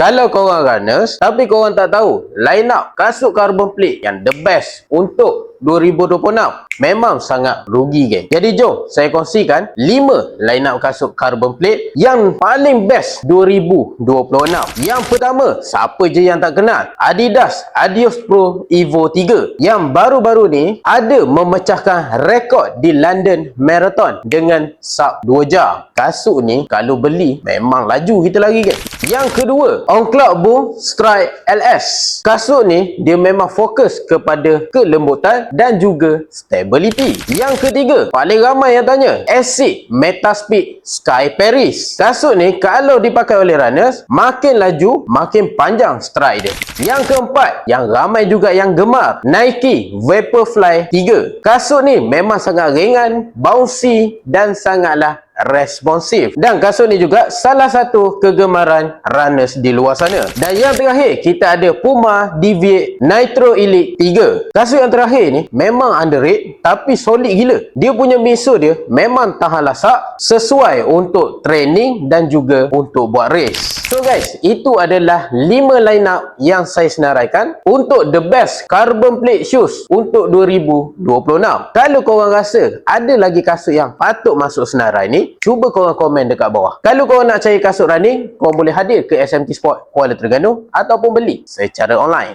Kalau korang runners tapi korang tak tahu line up kasut carbon plate yang the best untuk 2026, memang sangat rugi geng. Jadi jom saya kongsikan 5 line up kasut carbon plate yang paling best 2026. Yang pertama, siapa je yang tak kenal, Adidas Adios Pro Evo 3 yang baru-baru ni ada memecahkan rekod di London Marathon dengan sub 2 jam. Kasut ni kalau beli memang laju kita lagi geng. Yang kedua, On Cloud Boom Strike LS. Kasut ni dia memang fokus kepada kelembutan dan juga stability. Yang ketiga, paling ramai yang tanya, Asics Metaspeed Sky Paris. Kasut ni kalau dipakai oleh runners, makin laju makin panjang strike dia. Yang keempat, yang ramai juga yang gemar, Nike Vaporfly 3. Kasut ni memang sangat ringan, bouncy dan sangatlah responsif, dan kasut ni juga salah satu kegemaran runners di luar sana. Dan yang terakhir, kita ada Puma Deviate Nitro Elite 3. Kasut yang terakhir ni memang underrated tapi solid gila. Dia punya miso dia memang tahan lasak, sesuai untuk training dan juga untuk buat race. So guys, itu adalah 5 line up yang saya senaraikan untuk the best carbon plate shoes untuk 2026. Kalau korang rasa ada lagi kasut yang patut masuk senarai ni, cuba korang komen dekat bawah. Kalau korang nak cari kasut running, korang boleh hadir ke SMT Sport Kuala Terengganu ataupun beli secara online.